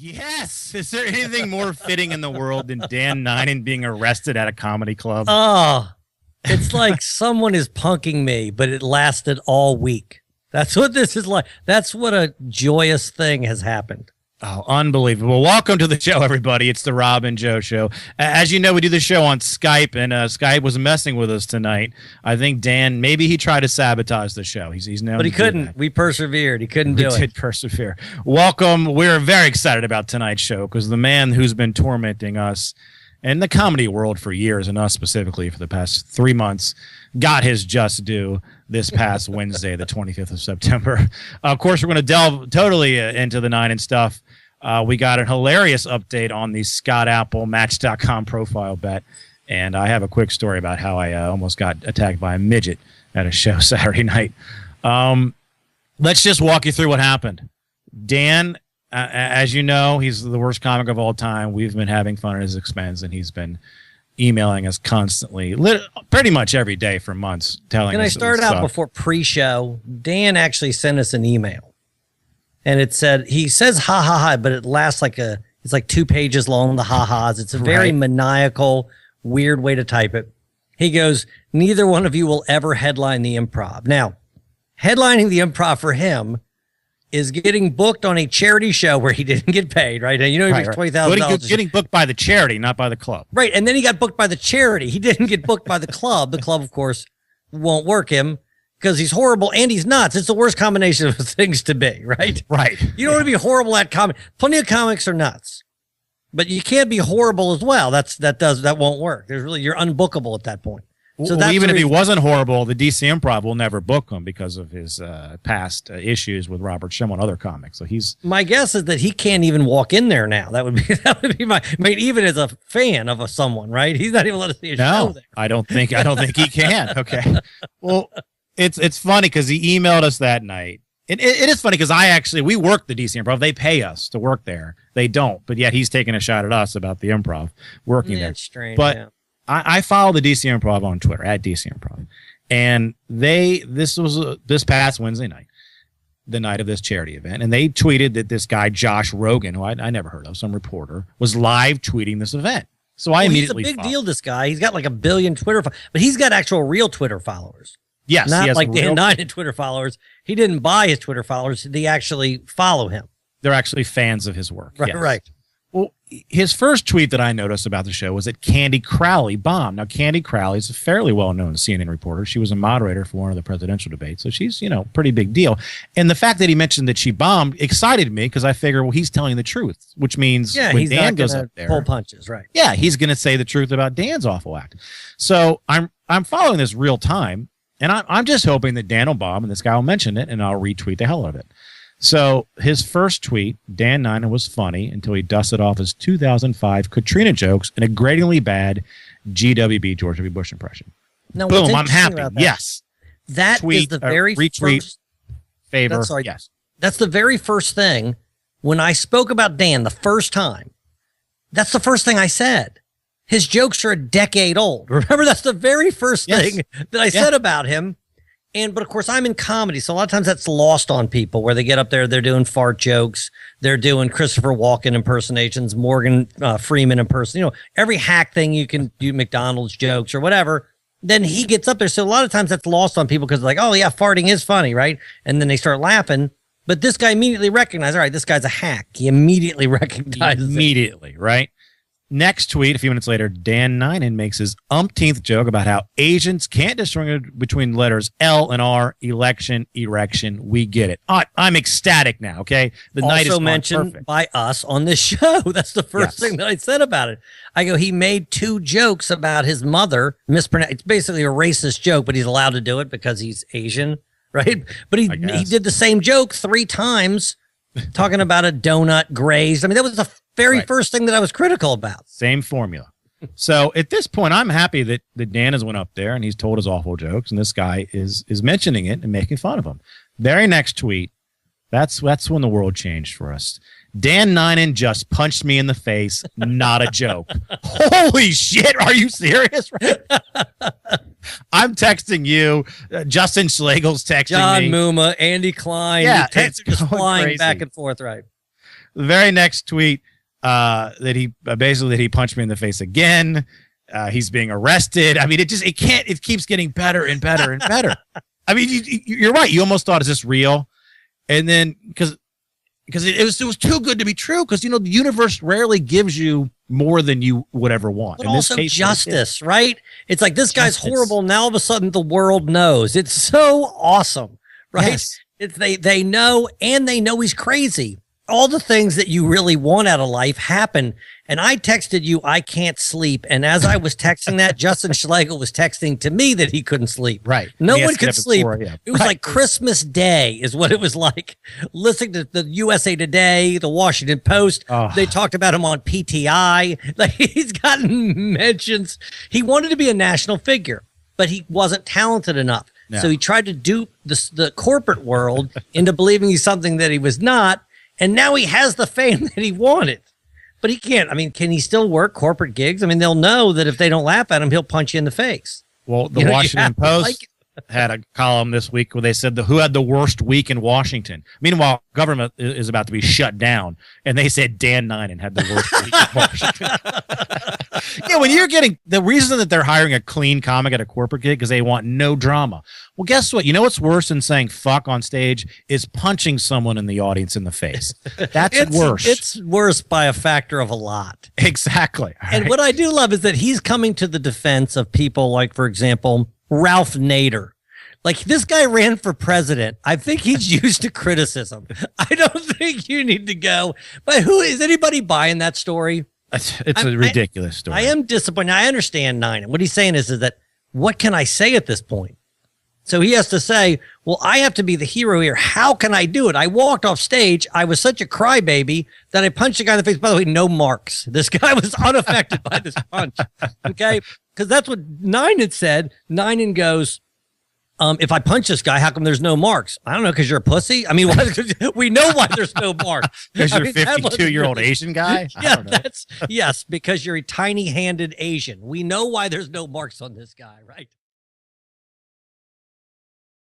Yes. Is there anything more fitting in the world than Dan Nainan being arrested at a comedy club? Oh, it's like someone is punking me, but it lasted all week. That's what this is like. That's what a joyous thing has happened. Oh, unbelievable. Welcome to the show, everybody. It's the Rob and Joe Show. As you know, we do the show on Skype, and Skype was messing with us tonight. I think Dan, maybe he tried to sabotage the show. He's known, but he couldn't. We persevered. He couldn't do it. We did persevere. Welcome. We're very excited about tonight's show because the man who's been tormenting us and the comedy world for years, and us specifically for the past 3 months, got his just due this past Wednesday, the 25th of September. Of course, we're going to delve totally into the Nainan stuff. We got a hilarious update on the Scott Apple Match.com profile bet, and I have a quick story about how I almost got attacked by a midget at a show Saturday night. Let's just walk you through what happened. Dan, as you know, he's the worst comic of all time. We've been having fun at his expense, and he's been emailing us constantly, pretty much every day for months, telling us. Can I start out before pre-show? Dan actually sent us an email, and it said, he says ha ha ha, but it lasts it's like 2 pages long, the ha ha's. It's a very maniacal, weird way to type it. He goes, neither one of you will ever headline the Improv. Now, headlining the Improv for him is getting booked on a charity show where he didn't get paid, right? And you know, he makes $20,000. Getting booked by the charity, not by the club. Right. And then he got booked by the charity. He didn't get booked by the club. The club, of course, won't work him because he's horrible and he's nuts. It's the worst combination of things to be, right? Right. You don't want to be horrible at comedy. Plenty of comics are nuts, but you can't be horrible as well. That won't work. You're unbookable at that point. So even if he wasn't horrible, the DC Improv will never book him because of his past issues with Robert Schimmel and other comics. So my guess is that he can't even walk in there now. That would be my. I mean, even as a fan of someone, right? He's not even let us see a show there. I don't think he can. Okay. Well, it's funny because he emailed us that night. It is funny because we work the DC Improv. They pay us to work there. They don't, but yet he's taking a shot at us about the Improv working there. That's strange. But yeah. I follow the DC Improv on Twitter at DC Improv, and this was this past Wednesday night, the night of this charity event, and they tweeted that this guy Josh Rogan, who I never heard of, some reporter, was live tweeting this event. So I immediately he's a big deal. This guy, he's got like 1 billion Twitter, but he's got actual real Twitter followers. Yes, not like Dan Nainan Twitter followers. He didn't buy his Twitter followers; they actually follow him. They're actually fans of his work. Right, yes. right. Well, his first tweet that I noticed about the show was that Candy Crowley bombed. Now, Candy Crowley is a fairly well-known CNN reporter. She was a moderator for one of the presidential debates, so she's, pretty big deal. And the fact that he mentioned that she bombed excited me because I figure, well, he's telling the truth, which means when Dan goes up there, pull punches, right? Yeah, he's going to say the truth about Dan's awful act. So I'm following this real time, and I'm just hoping that Dan will bomb and this guy will mention it, and I'll retweet the hell out of it. So his first tweet, Dan Nainan was funny until he dusted off his 2005 Katrina jokes in a gratingly bad GWB George W. Bush impression. Now, boom, I'm happy. Yes. That tweet, is the very retweet, favor. Yes. That's the very first thing. When I spoke about Dan the first time, that's the first thing I said. His jokes are a decade old. Remember, that's the very first thing that I said about him. But of course, I'm in comedy, so a lot of times that's lost on people where they get up there, they're doing fart jokes, they're doing Christopher Walken impersonations, Morgan Freeman impersonation, every hack thing you can do, McDonald's jokes or whatever. Then he gets up there. So a lot of times that's lost on people because they're like, oh, yeah, farting is funny, right? And then they start laughing. But this guy immediately recognized, all right, this guy's a hack. He immediately recognizes it. Right? Next tweet, a few minutes later, Dan Nainan makes his umpteenth joke about how Asians can't distinguish between letters L and R, election, erection. We get it. I'm ecstatic now, okay? The night is mentioned perfect. By us on this show. That's the first thing that I said about it. I go, he made 2 jokes about his mother. It's basically a racist joke, but he's allowed to do it because he's Asian, right? But he did the same joke 3 times talking about a donut grazed. I mean, that was the very first thing that I was critical about. Same formula. So at this point, I'm happy that Dan has went up there and he's told his awful jokes, and this guy is mentioning it and making fun of him. Very next tweet, that's when the world changed for us. Dan Nainan just punched me in the face. Not a joke. Holy shit. Are you serious? I'm texting you. Justin Schlegel's texting John me. Muma, Andy Klein. Yeah, text is flying crazy. back and forth, right? The very next tweet that he basically that he punched me in the face again. He's being arrested. I mean, it keeps getting better and better and better. I mean, you're right. You almost thought, is this real? And then because it was too good to be true. Because the universe rarely gives you more than you would ever want. But in also this case, justice, right? It's like this guy's horrible. Now all of a sudden the world knows. It's so awesome, right? Yes. It's they know, and they know he's crazy. All the things that you really want out of life happen. And I texted you, I can't sleep. And as I was texting that, Justin Schlegel was texting to me that he couldn't sleep. Right. No one could sleep. It was like Christmas Day is what it was like. Listening to the USA Today, the Washington Post. Oh. They talked about him on PTI. Like, he's gotten mentions. He wanted to be a national figure, but he wasn't talented enough. No. So he tried to dupe the corporate world into believing he's something that he was not. And now he has the fame that he wanted, but he can't. I mean, can he still work corporate gigs? I mean, they'll know that if they don't laugh at him, he'll punch you in the face. Well, the Washington Post had a column this week where they said who had the worst week in Washington. Meanwhile, government is about to be shut down, and they said Dan Nainan had the worst week in Washington. Yeah, when you're getting the reason that they're hiring a clean comic at a corporate gig because they want no drama. Well, guess what? You know what's worse than saying fuck on stage is punching someone in the audience in the face. That's worse. It's worse by a factor of a lot. Exactly. And what I do love is that he's coming to the defense of people like, for example, Ralph Nader. Like, this guy ran for president. I think he's used to criticism. I don't think you need to go. But who is anybody buying that story? It's a ridiculous story. I am disappointed. I understand Nainan. What he's saying is that what can I say at this point? So he has to say, well, I have to be the hero here. How can I do it? I walked off stage. I was such a crybaby that I punched a guy in the face. By the way, no marks. This guy was unaffected by this punch. Okay? Because that's what Nainan said. Nainan goes, if I punch this guy, how come there's no marks? I don't know, because you're a pussy. I mean, we know why there's no marks. Because you're a 52-year-old Asian guy? Yeah, yes, because you're a tiny-handed Asian. We know why there's no marks on this guy, right?